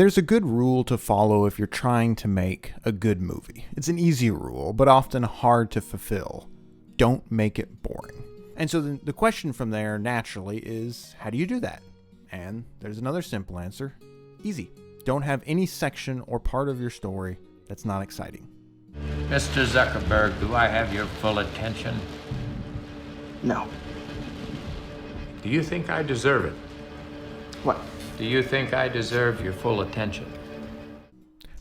There's a good rule to follow if you're trying to make a good movie. It's an easy rule, but often hard to fulfill. Don't make it boring. And so the question from there naturally is, how do you do that? And there's another simple answer. Easy. Don't have any section or part of your story that's not exciting. Mr. Zuckerberg, do I have your full attention? No. Do you think I deserve it? What? Do you think I deserve your full attention?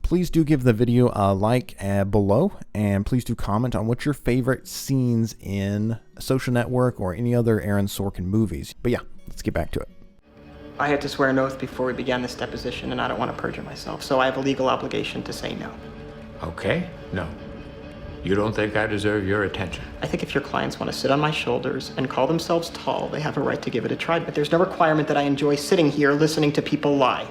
Please do give the video a like below, and please do comment on what's your favorite scenes in Social Network or any other Aaron Sorkin movies. But yeah, let's get back to it. I had to swear an oath before we began this deposition, and I don't want to perjure myself, so I have a legal obligation to say no. Okay, no. You don't think I deserve your attention? I think if your clients want to sit on my shoulders and call themselves tall, they have a right to give it a try, but there's no requirement that I enjoy sitting here listening to people lie.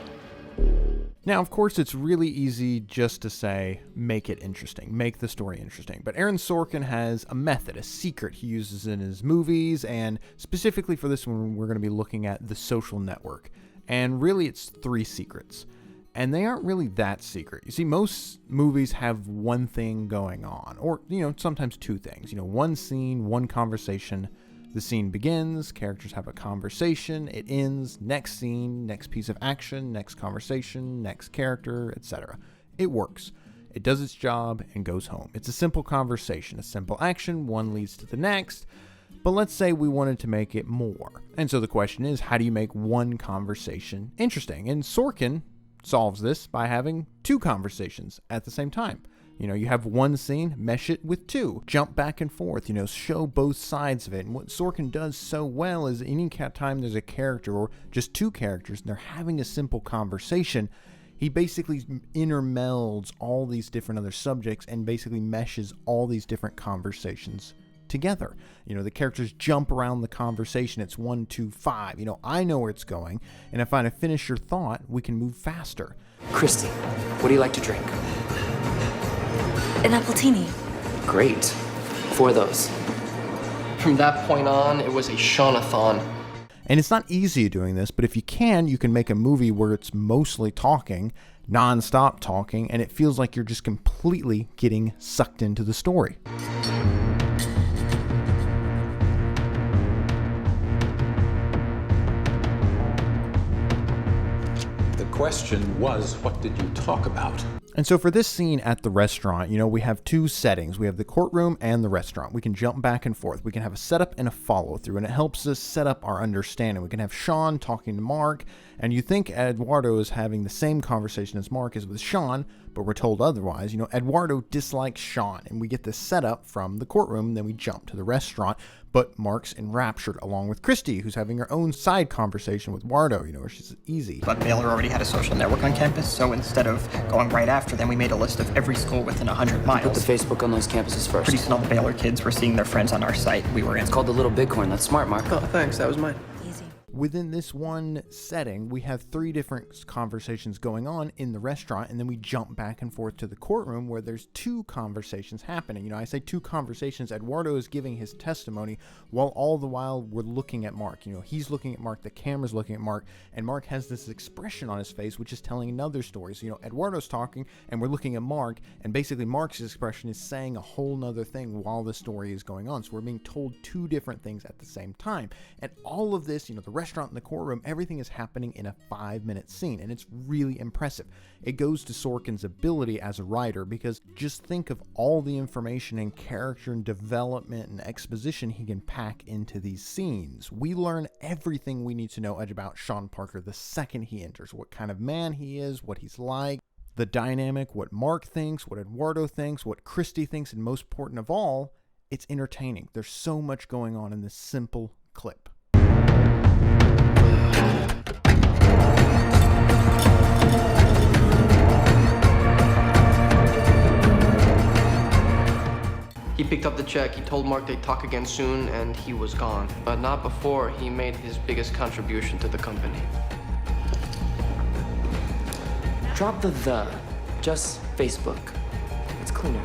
Now, of course, it's really easy just to say, make it interesting, make the story interesting. But Aaron Sorkin has a method, a secret he uses in his movies, and specifically for this one, we're going to be looking at The Social Network. And really, it's 3 secrets. And they aren't really that secret. You see, most movies have one thing going on, or, sometimes 2 things. One scene, one conversation. The scene begins, characters have a conversation, it ends, next scene, next piece of action, next conversation, next character, etc. It works. It does its job and goes home. It's a simple conversation, a simple action, one leads to the next. But let's say we wanted to make it more. And so the question is, how do you make one conversation interesting? And Sorkin solves this by having 2 conversations at the same time. You have one scene, mesh it with 2, jump back and forth, show both sides of it. And what Sorkin does so well is any time there's a character or just 2 characters and they're having a simple conversation, he basically intermelds all these different other subjects and basically meshes all these different conversations together. The characters jump around the conversation. It's 1, 2, 5. I know where it's going, and if I finish your thought, we can move faster. Christy, what do you like to drink? An appletini. Great. 4 of those. From that point on, it was a Shaunathon. And it's not easy doing this, but if you can make a movie where it's mostly talking, non-stop talking, and it feels like you're just completely getting sucked into the story. The question was, what did you talk about? And so for this scene at the restaurant, we have 2 settings. We have the courtroom and the restaurant. We can jump back and forth. We can have a setup and a follow through, and it helps us set up our understanding. We can have Sean talking to Mark, and you think Eduardo is having the same conversation as Mark is with Sean, but we're told otherwise. Eduardo dislikes Sean, and we get the setup from the courtroom, and then we jump to the restaurant. But Mark's enraptured, along with Christy, who's having her own side conversation with Eduardo, where she's easy. But Baylor already had a social network on campus, so instead of going right after them, we made a list of every school within 100 miles. Put the Facebook on those campuses first. Pretty soon all the Baylor kids were seeing their friends on our site. We were in. It's called the Little Bighorn. That's smart, Mark. Oh, thanks. That was mine. Within this one setting, we have 3 different conversations going on in the restaurant, and then we jump back and forth to the courtroom where there's 2 conversations happening. I say 2 conversations. Eduardo is giving his testimony while all the while we're looking at Mark. He's looking at Mark, the camera's looking at Mark, and Mark has this expression on his face which is telling another story. So, Eduardo's talking and we're looking at Mark, and basically Mark's expression is saying a whole nother thing while the story is going on. So we're being told 2 different things at the same time. And all of this, the restaurant and the courtroom, everything is happening in a 5-minute scene, and it's really impressive. It goes to Sorkin's ability as a writer, because just think of all the information and character and development and exposition he can pack into these scenes. We learn everything we need to know about Sean Parker the second he enters, what kind of man he is, what he's like, the dynamic, what Mark thinks, what Eduardo thinks, what Christy thinks, and most important of all, it's entertaining. There's so much going on in this simple clip. He picked up the check, he told Mark they'd talk again soon, and he was gone. But not before he made his biggest contribution to the company. Drop the. Just Facebook. It's cleaner.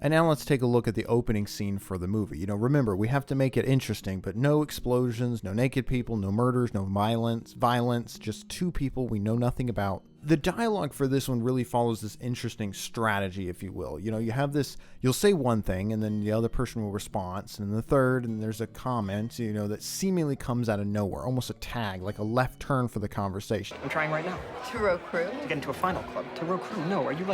And now let's take a look at the opening scene for the movie. Remember, we have to make it interesting, but no explosions, no naked people, no murders, no violence, just two people we know nothing about. The dialogue for this one really follows this interesting strategy, if you will. You have this, you'll say one thing, and then the other person will respond, and then the third, and there's a comment, that seemingly comes out of nowhere, almost a tag, like a left turn for the conversation. I'm trying right now. To row crew? To get into a final club. To row crew? No, are you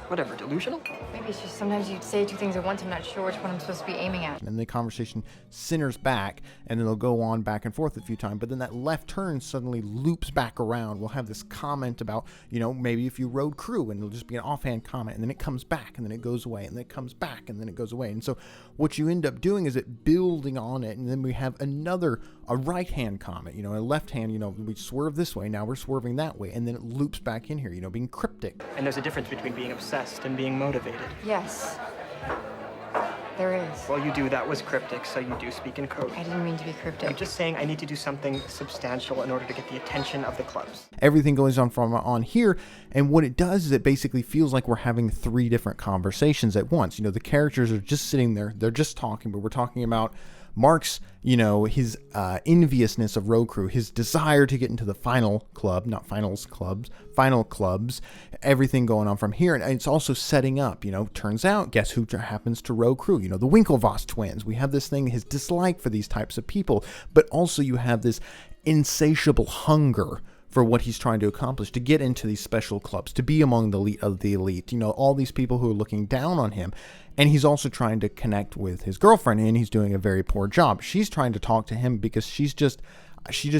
whatever, delusional? Maybe it's just sometimes you say two things at once. I'm not sure which one I'm supposed to be aiming at. And the conversation centers back, and then it'll go on back and forth a few times. But then that left turn suddenly loops back around. We'll have this comment about, maybe if you rode crew, and it'll just be an offhand comment, and then it comes back, and then it goes away, and then it comes back, and then it goes away. And so what you end up doing is it building on it, and then we have a right-hand comment, a left-hand, we swerve this way, now we're swerving that way, and then it loops back in here, being cryptic. And there's a difference between being obsessed and being motivated. Yes, there is. Well, you do. That was cryptic, so you do speak in code. I didn't mean to be cryptic. I'm just saying I need to do something substantial in order to get the attention of the clubs. Everything goes on from on here, and what it does is it basically feels like we're having three different conversations at once. The characters are just sitting there, they're just talking, but we're talking about Mark's, his enviousness of road crew, his desire to get into the final club, not finals clubs, final clubs, everything going on from here. And it's also setting up, turns out, guess who happens to road crew? The Winklevoss twins. We have this thing, his dislike for these types of people, but also you have this insatiable hunger for what he's trying to accomplish, to get into these special clubs, to be among the elite of the elite, all these people who are looking down on him. And he's also trying to connect with his girlfriend, and he's doing a very poor job. She's trying to talk to him because she just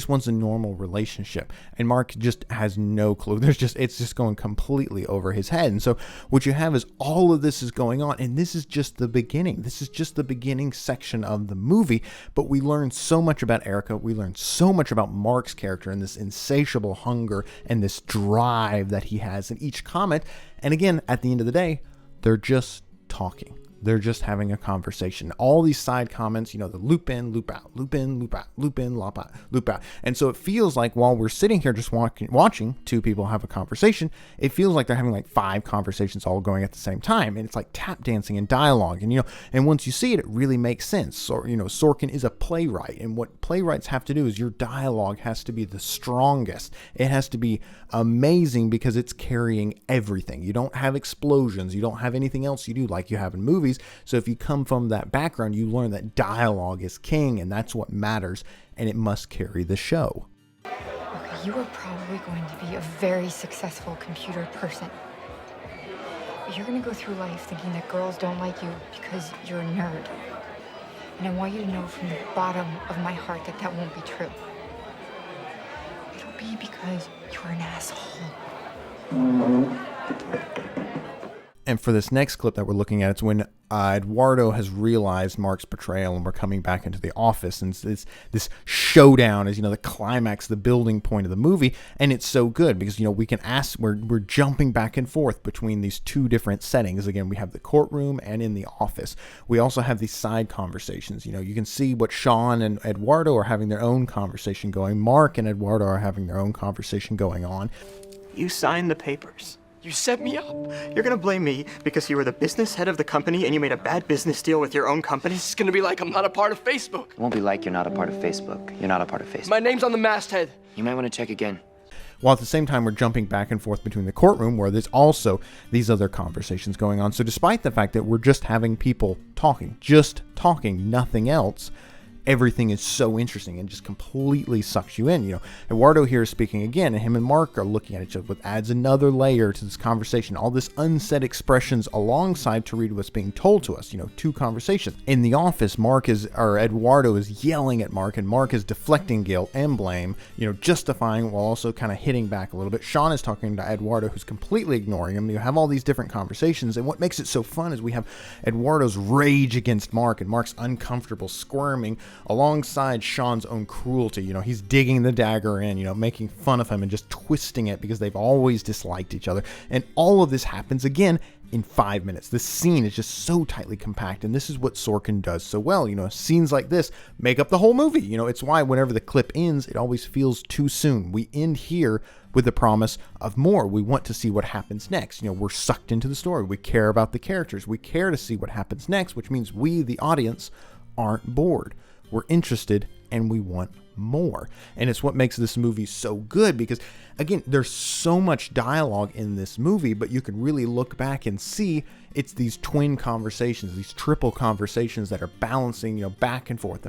wants a normal relationship, and Mark just has no clue. It's just going completely over his head. And so what you have is all of this is going on, and this is just the beginning. This is just the beginning section of the movie, but we learn so much about Erica. We learn so much about Mark's character and this insatiable hunger and this drive that he has in each comment. And again, at the end of the day, they're just talking. They're just having a conversation. All these side comments, the loop in, loop out, loop in, loop out, loop in, loop out. And so it feels like while we're sitting here just watching two people have a conversation, it feels like they're having like 5 conversations all going at the same time. And it's like tap dancing and dialogue. And, and once you see it, it really makes sense. So, Sorkin is a playwright. And what playwrights have to do is your dialogue has to be the strongest. It has to be amazing because it's carrying everything. You don't have explosions. You don't have anything else you do like you have in movies. So if you come from that background, you learn that dialogue is king, and that's what matters, and it must carry the show. Okay, you are probably going to be a very successful computer person. But you're going to go through life thinking that girls don't like you because you're a nerd. And I want you to know from the bottom of my heart that that won't be true. It'll be because you're an asshole. And for this next clip that we're looking at, it's when Eduardo has realized Mark's betrayal, and we're coming back into the office, and this showdown is the climax, the building point of the movie. And it's so good because we can ask, we're jumping back and forth between these two different settings. Again, we have the courtroom and in the office. We also have these side conversations. You can see what Sean and Eduardo are having their own conversation going. Mark and Eduardo are having their own conversation going on. You signed the papers. You set me up. You're gonna blame me because you were the business head of the company and you made a bad business deal with your own company? It's gonna be like I'm not a part of Facebook. It won't be like you're not a part of Facebook. You're not a part of Facebook. My name's on the masthead. You might want to check again. While at the same time, we're jumping back and forth between the courtroom where there's also these other conversations going on. So despite the fact that we're just having people talking, nothing else, everything is so interesting and just completely sucks you in. Eduardo here is speaking again, and him and Mark are looking at each other, which adds another layer to this conversation. All this unsaid expressions alongside to read what's being told to us. Two conversations. In the office, Eduardo is yelling at Mark, and Mark is deflecting guilt and blame, justifying while also kind of hitting back a little bit. Sean is talking to Eduardo, who's completely ignoring him. You have all these different conversations, and what makes it so fun is we have Eduardo's rage against Mark, and Mark's uncomfortable squirming, alongside Sean's own cruelty. He's digging the dagger in, making fun of him and just twisting it because they've always disliked each other. And all of this happens again in 5 minutes. This scene is just so tightly compact, and this is what Sorkin does so well. Scenes like this make up the whole movie. It's why whenever the clip ends, it always feels too soon. We end here with the promise of more. We want to see what happens next. We're sucked into the story. We care about the characters. We care to see what happens next, which means we, the audience, aren't bored. We're interested, and we want more. And it's what makes this movie so good because, again, there's so much dialogue in this movie, but you can really look back and see it's these twin conversations, these triple conversations that are balancing, back and forth,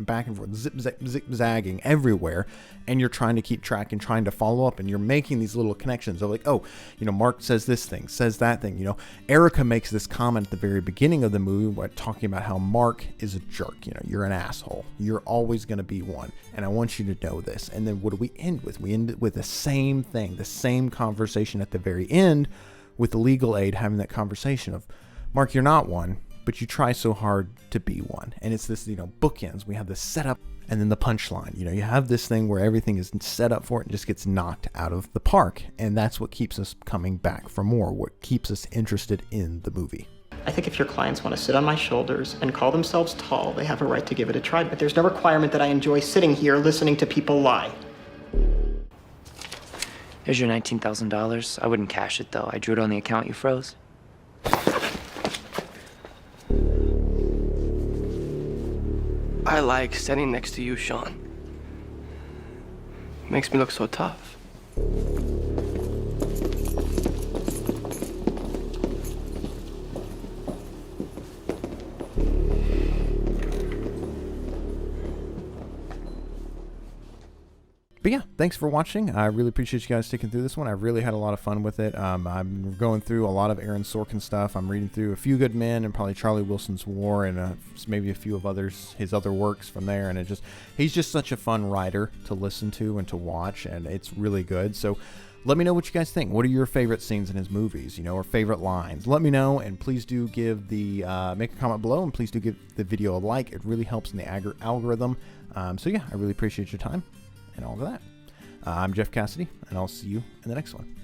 zig-zagging everywhere. And you're trying to keep track and trying to follow up, and you're making these little connections of like, oh, Mark says this thing, says that thing. Erica makes this comment at the very beginning of the movie, talking about how Mark is a jerk. You're an asshole. You're always going to be one. And I want you to know this. And then what do we end with? We end with the same thing, the same conversation at the very end with the legal aid having that conversation of, Mark, you're not one, but you try so hard to be one. And it's this, bookends. We have the setup and then the punchline. You have this thing where everything is set up for it and just gets knocked out of the park. And that's what keeps us coming back for more, what keeps us interested in the movie. I think if your clients want to sit on my shoulders and call themselves tall, they have a right to give it a try, but there's no requirement that I enjoy sitting here listening to people lie. Here's your $19,000. I wouldn't cash it, though. I drew it on the account you froze. I like standing next to you, Sean. Makes me look so tough. But yeah, thanks for watching. I really appreciate you guys sticking through this one. I really had a lot of fun with it. I'm going through a lot of Aaron Sorkin stuff. I'm reading through A Few Good Men and probably Charlie Wilson's War and maybe a few of his other works from there. And he's just such a fun writer to listen to and to watch, and it's really good. So let me know what you guys think. What are your favorite scenes in his movies, or favorite lines? Let me know, and please do give make a comment below, and please do give the video a like. It really helps in the algorithm. So yeah, I really appreciate your time and all of that. I'm Jeff Cassidy, and I'll see you in the next one.